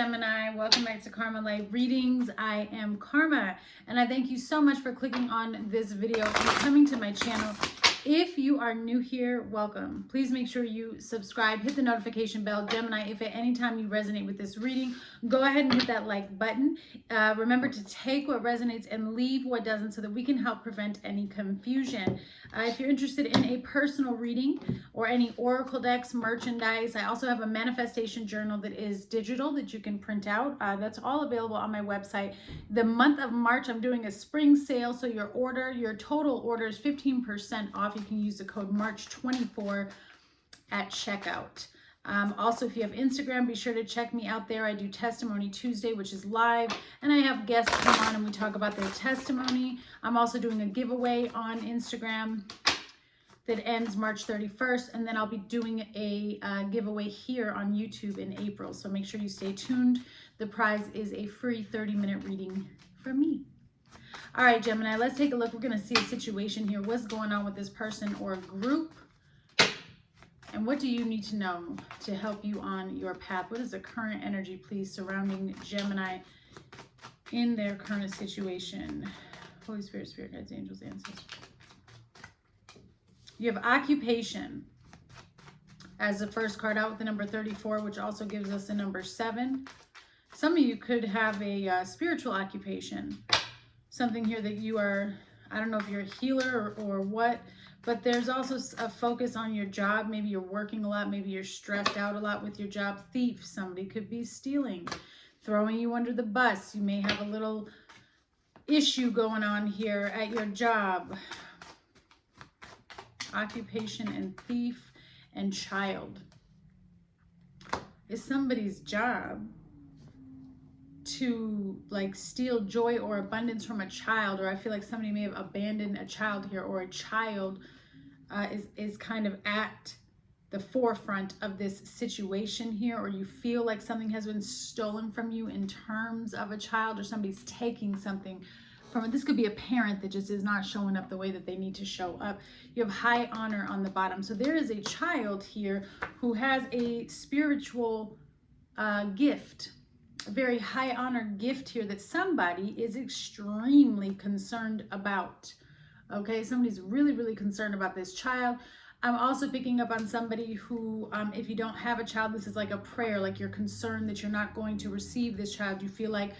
Gemini. Welcome back to Karma Light Readings. I am Karma, and I thank you so much for clicking on this video and coming to my channel. If you are new here, welcome. Please make sure you subscribe, hit the notification bell. Gemini, if at any time you resonate with this reading, go ahead and hit that like button. Remember to take what resonates and leave what doesn't so that we can help prevent any confusion. If you're interested in a personal reading or any oracle decks, merchandise, I also have a manifestation journal that is digital that you can print out. That's all available on my website. The month of March, I'm doing a spring sale, so your total order is 15% off. You can use the code March24 at checkout. Also, if you have Instagram, be sure to check me out there. I do Testimony Tuesday, which is live, and I have guests come on and we talk about their testimony. I'm also doing a giveaway on Instagram that ends March 31st, and then I'll be doing a giveaway here on YouTube in April, so make sure you stay tuned. The prize is a free 30-minute reading from me. All right, Gemini, let's take a look. We're going to see a situation here. What's going on with this person or group? And what do you need to know to help you on your path? What is the current energy, please, surrounding Gemini in their current situation? Holy Spirit, Spirit Guides, Angels, Ancestors. You have occupation as the first card out with the number 34, which also gives us the number 7. Some of you could have a spiritual occupation. Something here that you are, I don't know if you're a healer or what, but there's also a focus on your job. Maybe you're working a lot. Maybe you're stressed out a lot with your job. Thief. Somebody could be stealing, throwing you under the bus. You may have a little issue going on here at your job. Occupation and thief and child. Is somebody's job to like steal joy or abundance from a child, or I feel like somebody may have abandoned a child here, or a child is kind of at the forefront of this situation here, or you feel like something has been stolen from you in terms of a child, or somebody's taking something from it. This could be a parent that just is not showing up the way that they need to show up. You have high honor on the bottom. So there is a child here who has a spiritual gift, a very high honor gift here that somebody is extremely concerned about. Okay, somebody's really, really concerned about this child. I'm also picking up on somebody who, if you don't have a child, this is like a prayer, like you're concerned that you're not going to receive this child. You feel like,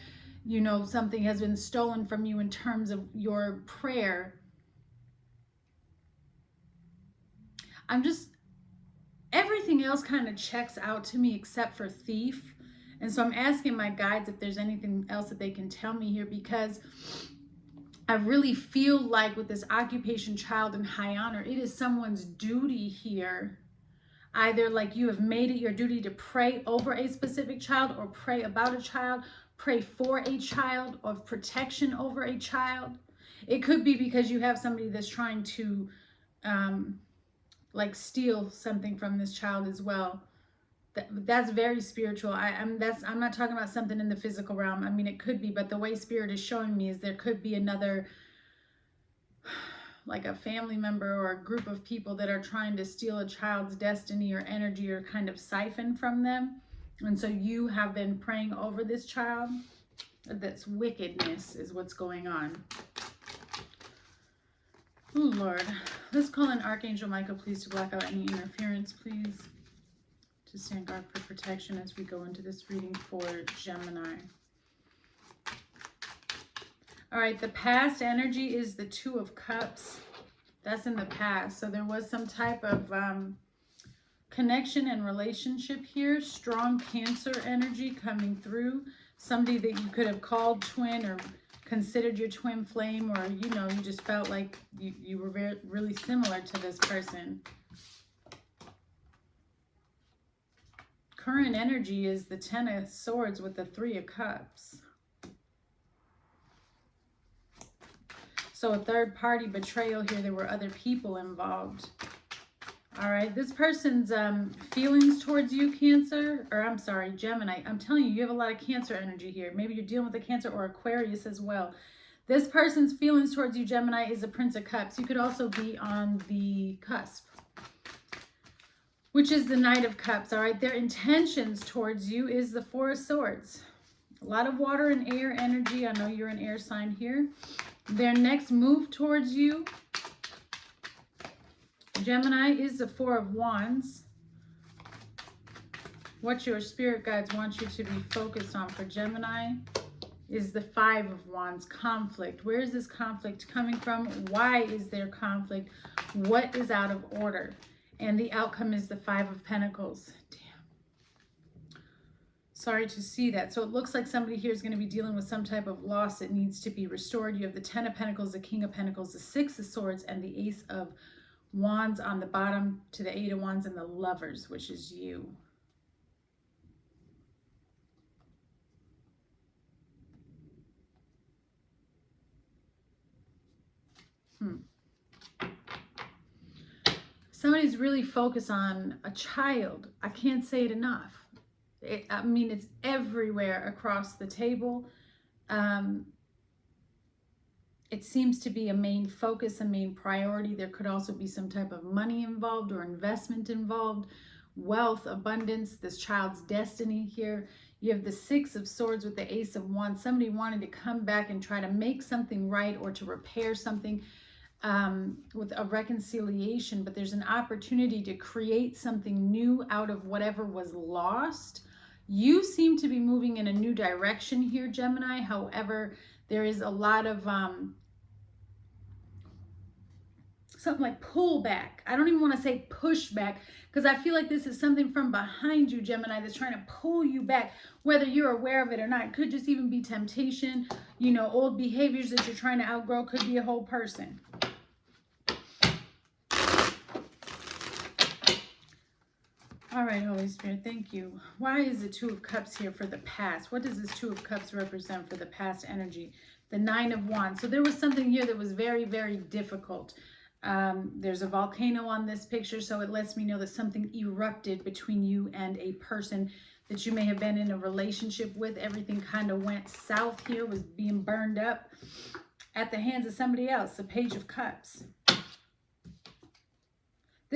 you know, something has been stolen from you in terms of your prayer. Everything else kind of checks out to me except for thief. And so I'm asking my guides if there's anything else that they can tell me here, because I really feel like with this occupation, child, and high honor, it is someone's duty here. Either like you have made it your duty to pray over a specific child, or pray about a child, pray for a child, of protection over a child. It could be because you have somebody that's trying to like steal something from this child as well. That's very spiritual. I'm not talking about something in the physical realm. I mean, it could be, but the way Spirit is showing me is there could be another, like a family member or a group of people that are trying to steal a child's destiny or energy, or kind of siphon from them. And so you have been praying over this child. That's wickedness is what's going on. Oh, Lord. Let's call in Archangel Michael, please, to block out any interference, please. To stand guard for protection as we go into this reading for Gemini. All right, the past energy is the 2 of Cups. That's in the past. So there was some type of connection and relationship here. Strong Cancer energy coming through. Somebody that you could have called twin or considered your twin flame, or, you know, you just felt like you were really similar to this person. Current energy is the 10 of Swords with the 3 of Cups. So a third party betrayal here. There were other people involved. All right, this person's feelings towards you, Cancer, or I'm sorry, Gemini. I'm telling you, you have a lot of Cancer energy here. Maybe you're dealing with a Cancer or Aquarius as well. This person's feelings towards you, Gemini, is the Prince of Cups. You could also be on the cusp. which is the Knight of Cups. All right, their intentions towards you is the Four of Swords. A lot of water and air energy. I know you're an air sign here. Their next move towards you, Gemini, is the Four of Wands. What your spirit guides want you to be focused on for Gemini is the Five of Wands, conflict. Where is this conflict coming from? Why is there conflict? What is out of order? And the outcome is the Five of Pentacles. Damn. Sorry to see that. So it looks like somebody here is going to be dealing with some type of loss that needs to be restored. You have the Ten of Pentacles, the King of Pentacles, the Six of Swords, and the Ace of Wands on the bottom to the Eight of Wands, and the Lovers, which is you. Somebody's really focused on a child. I can't say it enough. I mean, it's everywhere across the table. It seems to be a main focus, a main priority. There could also be some type of money involved or investment involved, wealth, abundance, this child's destiny here. You have the Six of Swords with the Ace of Wands. Somebody wanted to come back and try to make something right or to repair something with a reconciliation, but there's an opportunity to create something new out of whatever was lost. You seem to be moving in a new direction here, Gemini. However, there is a lot of something like pullback. I don't even want to say pushback, because I feel like this is something from behind you, Gemini, that's trying to pull you back, whether you're aware of it or not. It could just even be temptation, you know, old behaviors that you're trying to outgrow. Could be a whole person. All right, Holy Spirit, thank you. Why is the Two of Cups here for the past? What does this Two of Cups represent for the past energy? The Nine of Wands. So there was something here that was very, very difficult. There's a volcano on this picture, so it lets me know that something erupted between you and a person that you may have been in a relationship with. Everything kind of went south here, was being burned up at the hands of somebody else. The Page of Cups.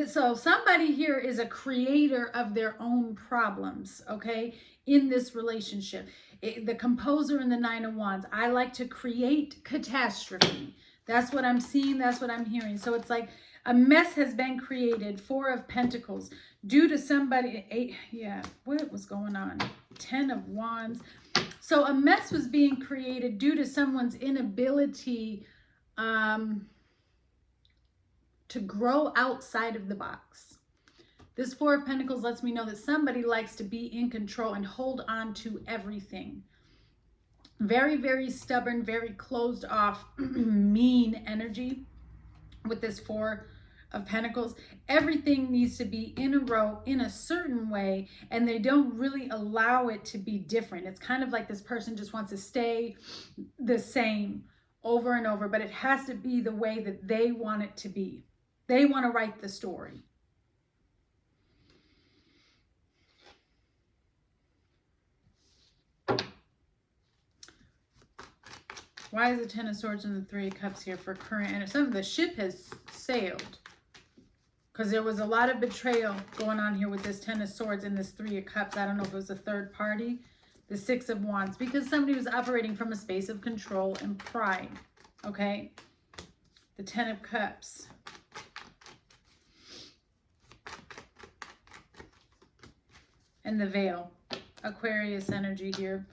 So somebody here is a creator of their own problems, okay, in this relationship. The composer and the Nine of Wands. I like to create catastrophe. That's what I'm seeing. That's what I'm hearing. So it's like a mess has been created. Four of Pentacles. Due to somebody, what was going on? Ten of Wands. So a mess was being created due to someone's inability to grow outside of the box. This Four of Pentacles lets me know that somebody likes to be in control and hold on to everything. Very, very stubborn, very closed off, mean energy with this Four of Pentacles. Everything needs to be in a row in a certain way, and they don't really allow it to be different. It's kind of like this person just wants to stay the same over and over, but it has to be the way that they want it to be. They want to write the story. Why is the Ten of Swords and the Three of Cups here for current energy? Some of the ship has sailed, because there was a lot of betrayal going on here with this Ten of Swords and this Three of Cups. I don't know if it was a third party. The Six of Wands, because somebody was operating from a space of control and pride. Okay? The Ten of Cups. And the Veil. Aquarius energy here.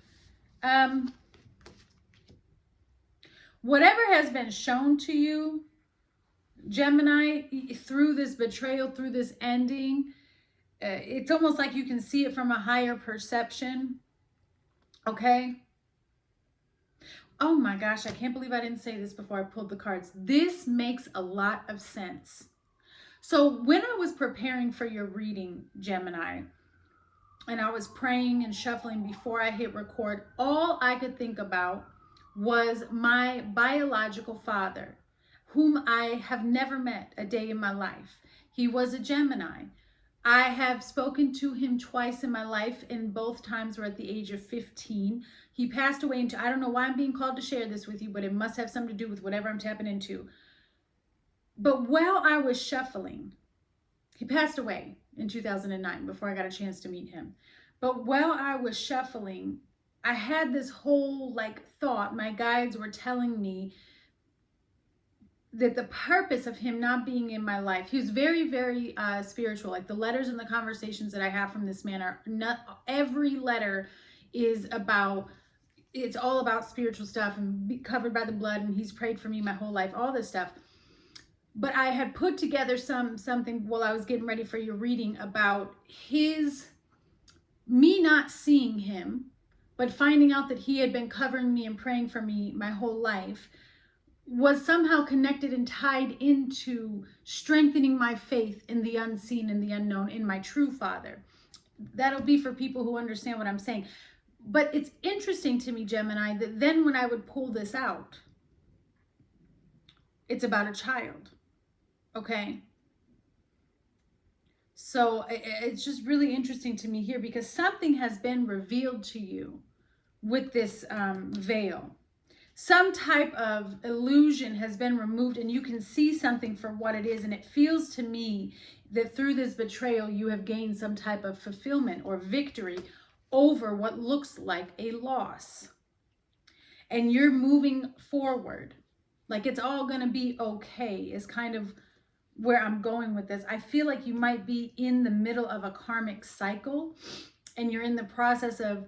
Whatever has been shown to you, Gemini, through this betrayal, through this ending, it's almost like you can see it from a higher perception. Okay? Oh my gosh, I can't believe I didn't say this before I pulled the cards. This makes a lot of sense. So when I was preparing for your reading, Gemini, and I was praying and shuffling before I hit record, all I could think about was my biological father, whom I have never met a day in my life. He was a Gemini. I have spoken to him twice in my life, and both times were at the age of 15. He passed away I don't know why I'm being called to share this with you, but it must have something to do with whatever I'm tapping into. But while I was shuffling, He passed away in 2009 before I got a chance to meet him. But while I was shuffling, I had this whole like thought. My guides were telling me that the purpose of him not being in my life, he was very, very spiritual. Like the letters and the conversations that I have from this man are not, every letter is about, it's all about spiritual stuff and be covered by the blood, and he's prayed for me my whole life, all this stuff. But I had put together something while I was getting ready for your reading about me not seeing him, but finding out that he had been covering me and praying for me my whole life, was somehow connected and tied into strengthening my faith in the unseen and the unknown, in my true Father. That'll be for people who understand what I'm saying. But it's interesting to me, Gemini, that then when I would pull this out, it's about a child. Okay? So it's just really interesting to me here, because something has been revealed to you with this veil. Some type of illusion has been removed, and you can see something for what it is. And it feels to me that through this betrayal, you have gained some type of fulfillment or victory over what looks like a loss. And you're moving forward. Like it's all going to be okay is kind of where I'm going with this. I feel like you might be in the middle of a karmic cycle, and you're in the process of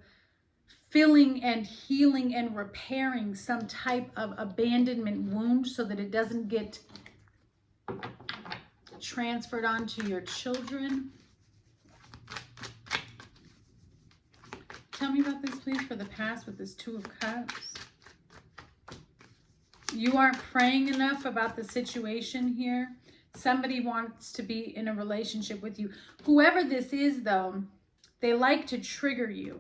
filling and healing and repairing some type of abandonment wound so that it doesn't get transferred onto your children. Tell me about this, please, for the past with this Two of Cups. You aren't praying enough about the situation here. Somebody wants to be in a relationship with you. Whoever this is, though, they like to trigger you.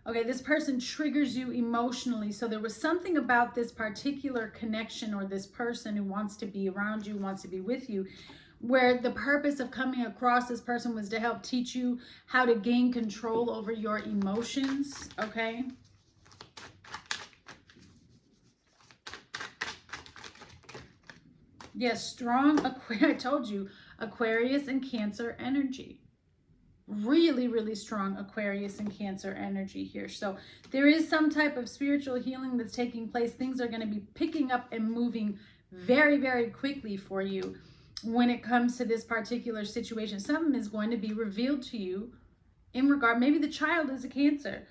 Okay, this person triggers you emotionally. So there was something about this particular connection, or this person who wants to be around you, wants to be with you, where the purpose of coming across this person was to help teach you how to gain control over your emotions. Okay. Yes, strong, I told you, Aquarius and Cancer energy. Really, really strong Aquarius and Cancer energy here. So there is some type of spiritual healing that's taking place. Things are going to be picking up and moving very, very quickly for you when it comes to this particular situation. Something is going to be revealed to you in regard, maybe the child is a Cancer.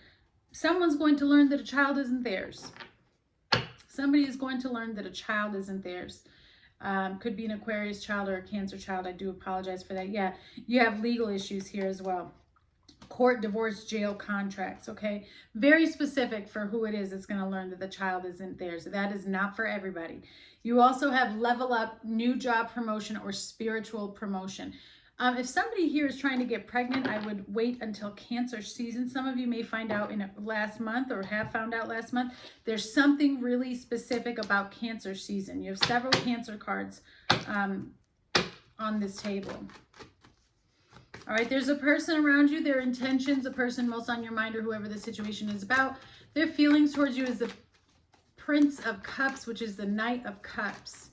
Someone's going to learn that a child isn't theirs. Somebody is going to learn that a child isn't theirs. Could be an Aquarius child or a Cancer child. I do apologize for that. Yeah, you have legal issues here as well. Court, divorce, jail, contracts, okay? Very specific for who it is that's going to learn that the child isn't theirs. That is not for everybody. You also have level up, new job promotion, or spiritual promotion. If somebody here is trying to get pregnant, I would wait until Cancer season. Some of you may find out in last month, or have found out last month. There's something really specific about Cancer season. You have several Cancer cards on this table. All right, there's a person around you, their intentions, a person most on your mind, or whoever the situation is about. Their feelings towards you is the Prince of Cups, which is the Knight of Cups.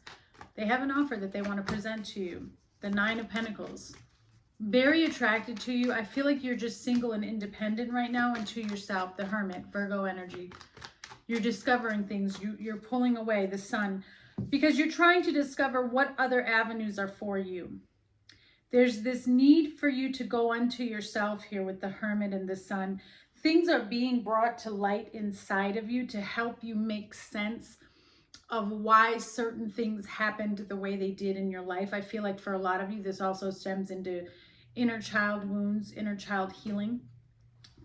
They have an offer that they want to present to you. The Nine of Pentacles. Very attracted to you. I feel like you're just single and independent right now, and to yourself. The Hermit, Virgo energy. You're discovering things. You're pulling away. The Sun. Because you're trying to discover what other avenues are for you. There's this need for you to go unto yourself here with the Hermit and the Sun. Things are being brought to light inside of you to help you make sense of why certain things happened the way they did in your life. I feel like for a lot of you, this also stems into inner child wounds, inner child healing.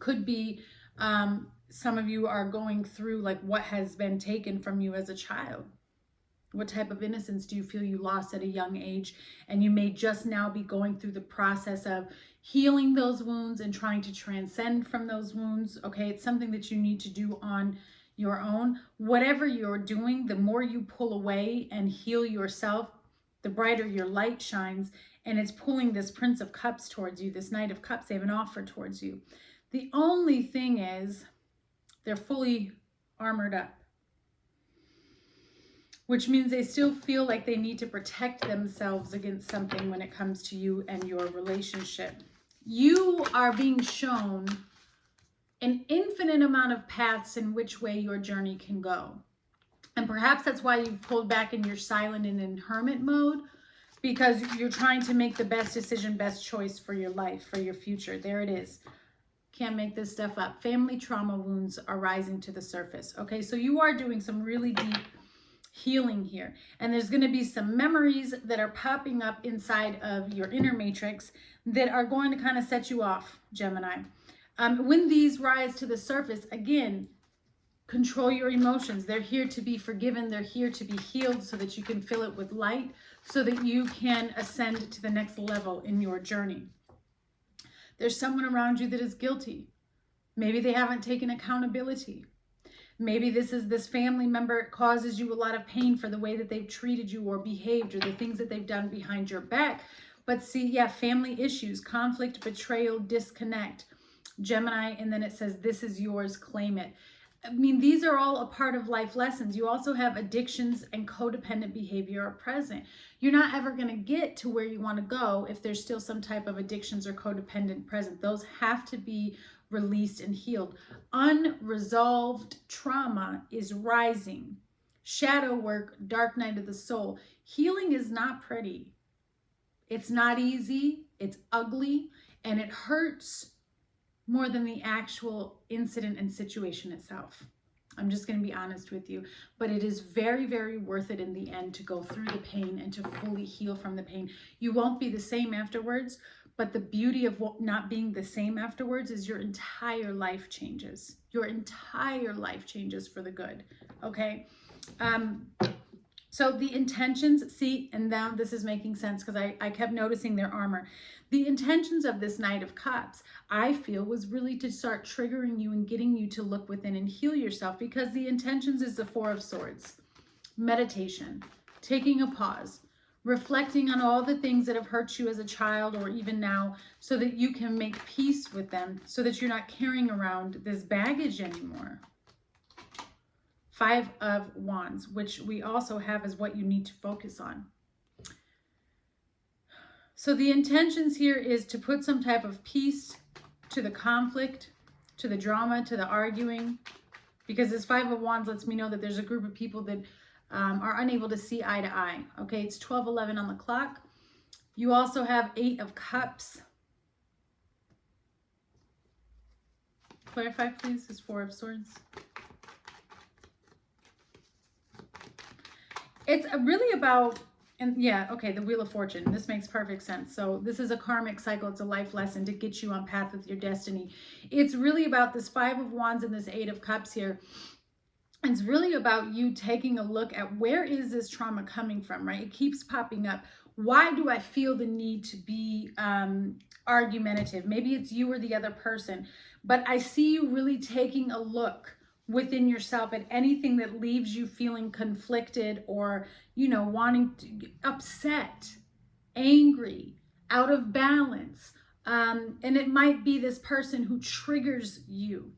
Could be some of you are going through like what has been taken from you as a child. What type of innocence do you feel you lost at a young age? And you may just now be going through the process of healing those wounds and trying to transcend from those wounds. Okay, it's something that you need to do on your own. Whatever you're doing, the more you pull away and heal yourself, the brighter your light shines. And it's pulling this Prince of Cups towards you, this Knight of Cups. They have an offer towards you. The only thing is they're fully armored up. which means they still feel like they need to protect themselves against something when it comes to you and your relationship. You are being shown an infinite amount of paths in which way your journey can go. And perhaps that's why you've pulled back and you're silent and in hermit mode, because you're trying to make the best decision, best choice for your life, for your future. There it is. Can't make this stuff up. Family trauma wounds are rising to the surface. Okay, so you are doing some really deep healing here. And there's going to be some memories that are popping up inside of your inner matrix that are going to kind of set you off, Gemini. When these rise to the surface, again, control your emotions. They're here to be forgiven. They're here to be healed so that you can fill it with light, so that you can ascend to the next level in your journey. There's someone around you that is guilty. Maybe they haven't taken accountability. Maybe this family member causes you a lot of pain for the way that they've treated you or behaved, or the things that they've done behind your back. But see, yeah, family issues, conflict, betrayal, disconnect, Gemini, and then it says, this is yours, claim it. I mean, these are all a part of life lessons. You also have addictions and codependent behavior are present. You're not ever going to get to where you want to go if there's still some type of addictions or codependent present. Those have to be released and healed. Unresolved trauma is rising. Shadow work, dark night of the soul. Healing is not pretty. It's not easy. It's ugly, and it hurts more than the actual incident and situation itself. I'm just going to be honest with you, but it is very, very worth it in the end to go through the pain and to fully heal from the pain. You won't be the same afterwards, but the beauty of not being the same afterwards is your entire life changes. Your entire life changes for the good, okay? So the intentions, see, and now this is making sense because I kept noticing their armor. The intentions of this Knight of Cups, I feel, was really to start triggering you and getting you to look within and heal yourself, because the intentions is the Four of Swords. Meditation, taking a pause, reflecting on all the things that have hurt you as a child or even now, so that you can make peace with them, so that you're not carrying around this baggage anymore. Five of Wands, which we also have as what you need to focus on. So the intentions here is to put some type of peace to the conflict, to the drama, to the arguing, because this Five of Wands lets me know that there's a group of people that are unable to see eye to eye. Okay, it's 12:11 on the clock. You also have Eight of Cups. Clarify, please, this Four of Swords. It's really about, and yeah, okay, the Wheel of Fortune. This makes perfect sense. So this is a karmic cycle. It's a life lesson to get you on path with your destiny. It's really about this Five of Wands and this Eight of Cups here. It's really about you taking a look at, where is this trauma coming from, right? It keeps popping up. Why do I feel the need to be argumentative? Maybe it's you or the other person, but I see you really taking a look within yourself at anything that leaves you feeling conflicted or, you know, wanting to, upset, angry, out of balance. And it might be this person who triggers you.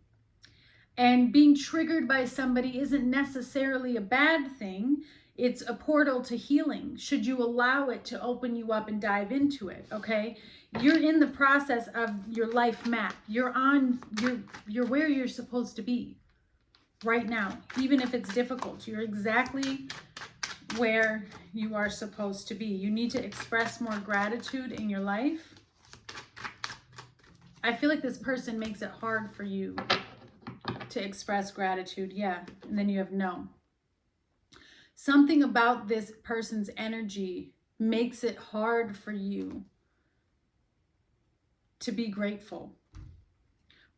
And being triggered by somebody isn't necessarily a bad thing. It's a portal to healing, should you allow it to open you up and dive into it, okay? You're in the process of your life map. You're where you're supposed to be right now. Even if it's difficult, you're exactly where you are supposed to be. You need to express more gratitude in your life. I feel like this person makes it hard for you to express gratitude. Yeah, and then you have no. Something about this person's energy makes it hard for you to be grateful.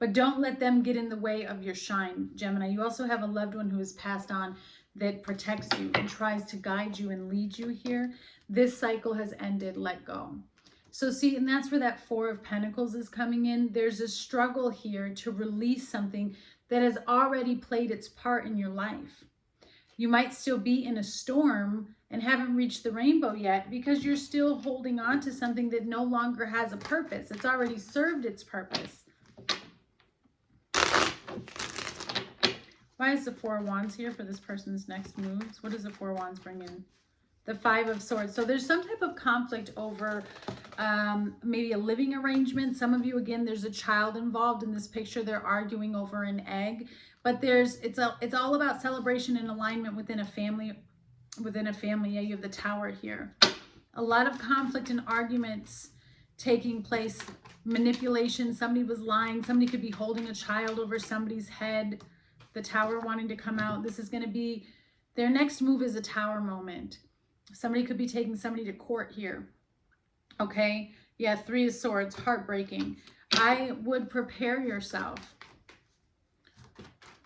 But don't let them get in the way of your shine, Gemini. You also have a loved one who has passed on that protects you and tries to guide you and lead you here. This cycle has ended. Let go. So see, and that's where that Four of Pentacles is coming in. There's a struggle here to release something that has already played its part in your life. You might still be in a storm and haven't reached the rainbow yet because you're still holding on to something that no longer has a purpose. It's already served its purpose. Why is the Four of Wands here for this person's next moves? What does the Four of Wands bring in? The Five of Swords. So there's some type of conflict over maybe a living arrangement. Some of you, again, there's a child involved in this picture. They're arguing over an egg. But it's all about celebration and alignment within a family. Yeah, you have the Tower here. A lot of conflict and arguments taking place. Manipulation. Somebody was lying. Somebody could be holding a child over somebody's head. The Tower wanting to come out. This is going to be, their next move is a Tower moment. Somebody could be taking somebody to court here. Okay. Yeah. Three of Swords. Heartbreaking. I would prepare yourself.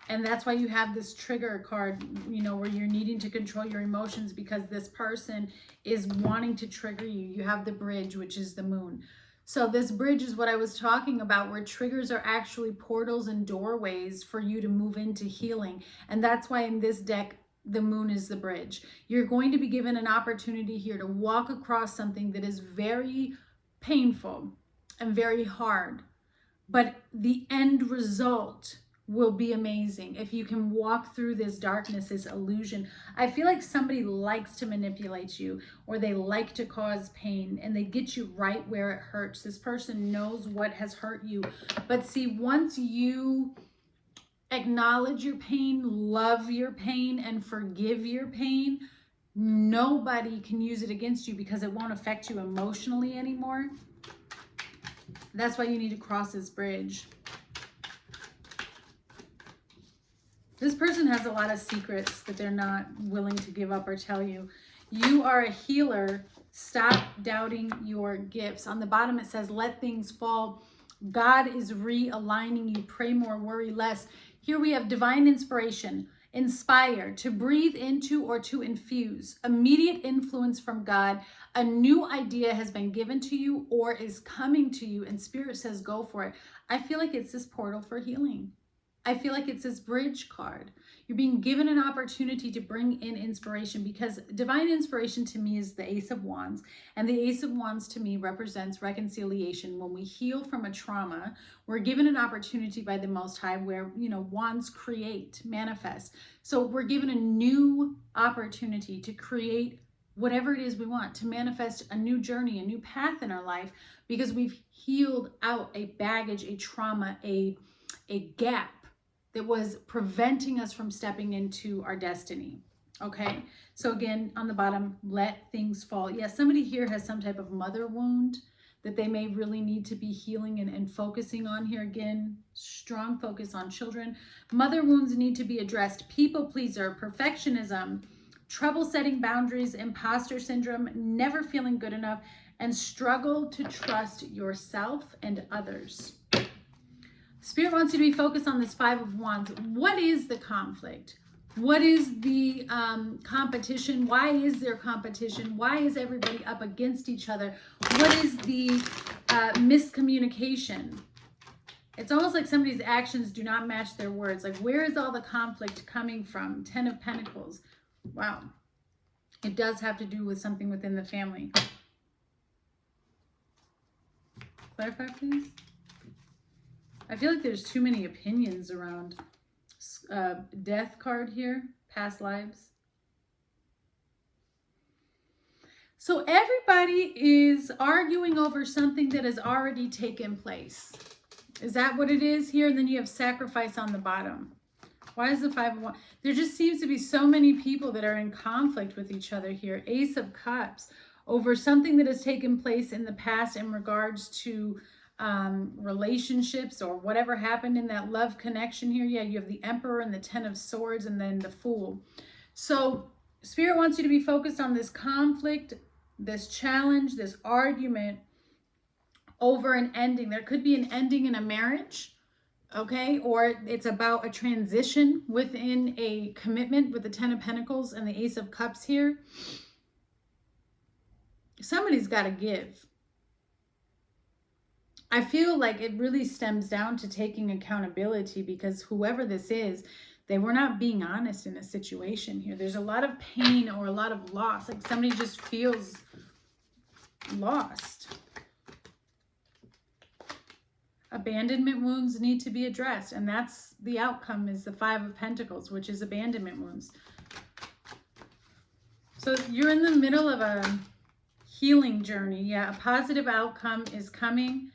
And that's why you have this trigger card, you know, where you're needing to control your emotions because this person is wanting to trigger you. You have the Bridge, which is the Moon. So this bridge is what I was talking about, where triggers are actually portals and doorways for you to move into healing. And that's why in this deck, the Moon is the bridge. You're going to be given an opportunity here to walk across something that is very painful and very hard. But the end result will be amazing if you can walk through this darkness, this illusion. I feel like somebody likes to manipulate you, or they like to cause pain, and they get you right where it hurts. This person knows what has hurt you. But see, once you acknowledge your pain, love your pain, and forgive your pain, nobody can use it against you because it won't affect you emotionally anymore. That's why you need to cross this bridge. This person has a lot of secrets that they're not willing to give up or tell you. You are a healer. Stop doubting your gifts. On the bottom, it says, let things fall. God is realigning you. Pray more, worry less. Here we have divine inspiration. Inspire, to breathe into or to infuse. Immediate influence from God. A new idea has been given to you or is coming to you, and Spirit says, go for it. I feel like it's this portal for healing. I feel like it's this bridge card. You're being given an opportunity to bring in inspiration, because divine inspiration to me is the Ace of Wands. And the Ace of Wands to me represents reconciliation. When we heal from a trauma, we're given an opportunity by the Most High where, you know, wands create, manifest. So we're given a new opportunity to create whatever it is we want, to manifest a new journey, a new path in our life, because we've healed out a baggage, a trauma, a gap that was preventing us from stepping into our destiny. Okay, so again, on the bottom, let things fall. Yes, somebody here has some type of mother wound that they may really need to be healing and focusing on here. Again, strong focus on children. Mother wounds need to be addressed. People pleaser, perfectionism, trouble setting boundaries, imposter syndrome, never feeling good enough, and struggle to trust yourself and others. Spirit wants you to be focused on this Five of Wands. What is the conflict? What is the competition? Why is there competition? Why is everybody up against each other? What is the miscommunication? It's almost like somebody's actions do not match their words. Like, where is all the conflict coming from? 10 of Pentacles. Wow. It does have to do with something within the family. Clarify, please. I feel like there's too many opinions around death card here, past lives. So everybody is arguing over something that has already taken place. Is that what it is here? And then you have sacrifice on the bottom. Why is the Five of Wands? There just seems to be so many people that are in conflict with each other here. Ace of Cups, over something that has taken place in the past in regards to relationships or whatever happened in that love connection here. Yeah, you have the Emperor and the 10 of Swords and then the Fool. So Spirit wants you to be focused on this conflict, this challenge, this argument over an ending. There could be an ending in a marriage, okay? Or it's about a transition within a commitment with the 10 of Pentacles and the Ace of Cups here. Somebody's got to give. I feel like it really stems down to taking accountability, because whoever this is, they were not being honest in a situation here. There's a lot of pain or a lot of loss. Like somebody just feels lost. Abandonment wounds need to be addressed, and that's the outcome, is the Five of Pentacles, which is abandonment wounds. So you're in the middle of a healing journey. Yeah, a positive outcome is coming.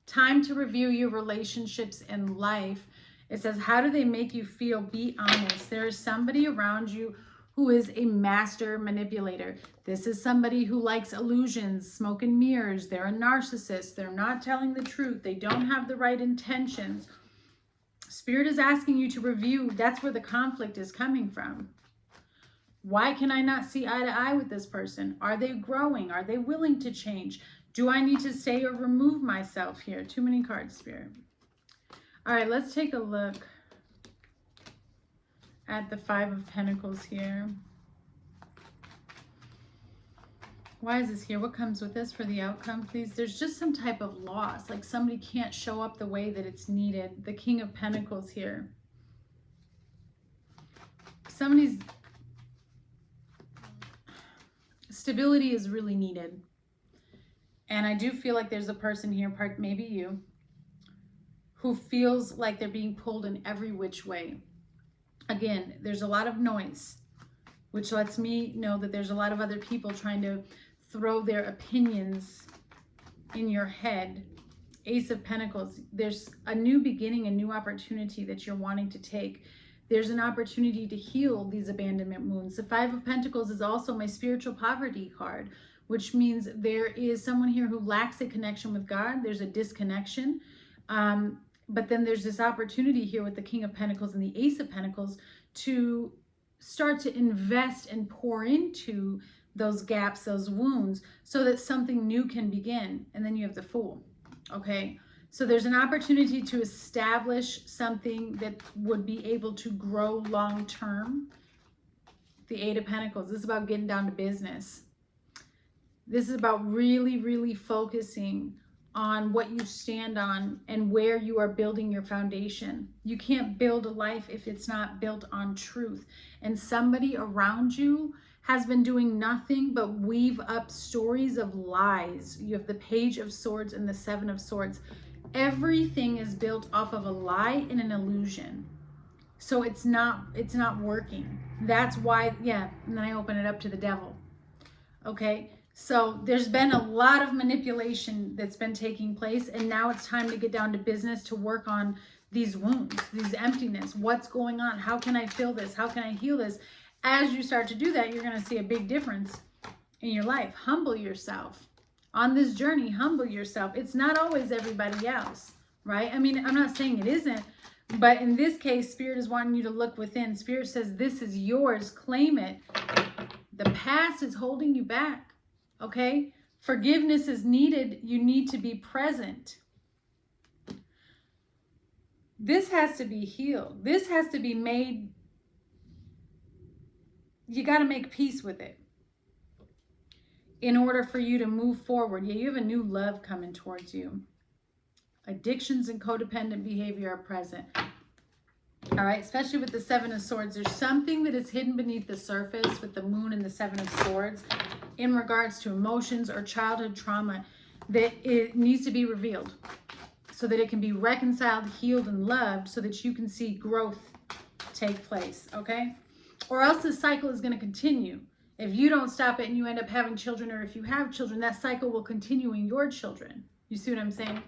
Time to review your relationships in life. It says, how do they make you feel? Be honest. There is somebody around you who is a master manipulator. This is somebody who likes illusions, smoke and mirrors. They're a narcissist. They're not telling the truth. They don't have the right intentions. Spirit is asking you to review. That's where the conflict is coming from. Why can I not see eye to eye with this person? Are they growing? Are they willing to change? Do I need to stay or remove myself here? Too many cards, Spirit. All right, let's take a look at the Five of Pentacles here. Why is this here? What comes with this for the outcome, please? There's just some type of loss, like somebody can't show up the way that it's needed. The King of Pentacles here. Somebody's stability is really needed. And I do feel like there's a person here, maybe you, who feels like they're being pulled in every which way. Again, there's a lot of noise, which lets me know that there's a lot of other people trying to throw their opinions in your head. Ace of Pentacles, there's a new beginning, a new opportunity that you're wanting to take. There's an opportunity to heal these abandonment wounds. The Five of Pentacles is also my spiritual poverty card, which means there is someone here who lacks a connection with God. There's a disconnection. But then there's this opportunity here with the King of Pentacles and the Ace of Pentacles to start to invest and pour into those gaps, those wounds, so that something new can begin. And then you have the Fool, okay? So there's an opportunity to establish something that would be able to grow long-term. The Eight of Pentacles, this is about getting down to business. This is about really, really focusing on what you stand on and where you are building your foundation. You can't build a life if it's not built on truth. And somebody around you has been doing nothing but weave up stories of lies. You have the Page of Swords and the Seven of Swords. Everything is built off of a lie and an illusion. So it's not working. That's why, yeah, and then I open it up to the devil. Okay? So there's been a lot of manipulation that's been taking place, and now it's time to get down to business to work on these wounds, these emptiness. What's going on? How can I fill this? How can I heal this? As you start to do that, you're going to see a big difference in your life. Humble yourself. On this journey, humble yourself. It's not always everybody else, right? I mean, I'm not saying it isn't, but in this case, Spirit is wanting you to look within. Spirit says, this is yours. Claim it. The past is holding you back. Okay? Forgiveness is needed. You need to be present. This has to be healed. This has to be made. You got to make peace with it in order for you to move forward. Yeah, you have a new love coming towards you. Addictions and codependent behavior are present. All right, especially with the Seven of Swords. There's something that is hidden beneath the surface with the Moon and the Seven of Swords in regards to emotions or childhood trauma that it needs to be revealed so that it can be reconciled, healed, and loved so that you can see growth take place, okay? Or else this cycle is going to continue. If you don't stop it and you end up having children, or if you have children, that cycle will continue in your children. You see what I'm saying?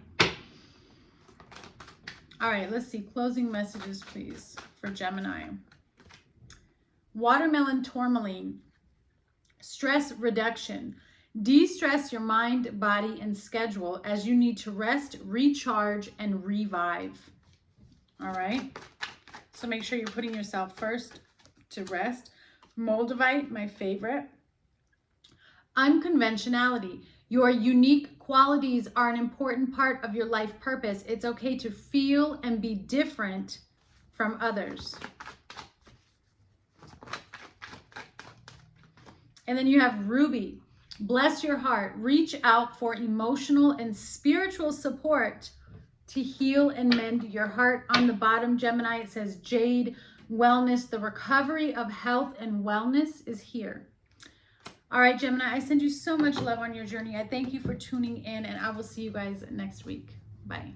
All right, let's see. Closing messages, please, for Gemini. Watermelon tourmaline. Stress reduction. De-stress your mind, body, and schedule as you need to rest, recharge, and revive. All right? So make sure you're putting yourself first to rest. Moldavite, my favorite. Unconventionality. Your unique qualities are an important part of your life purpose. It's okay to feel and be different from others. And then you have Ruby. Bless your heart. Reach out for emotional and spiritual support to heal and mend your heart. On the bottom, Gemini, it says Jade, wellness. The recovery of health and wellness is here. All right, Gemini, I send you so much love on your journey. I thank you for tuning in, and I will see you guys next week. Bye.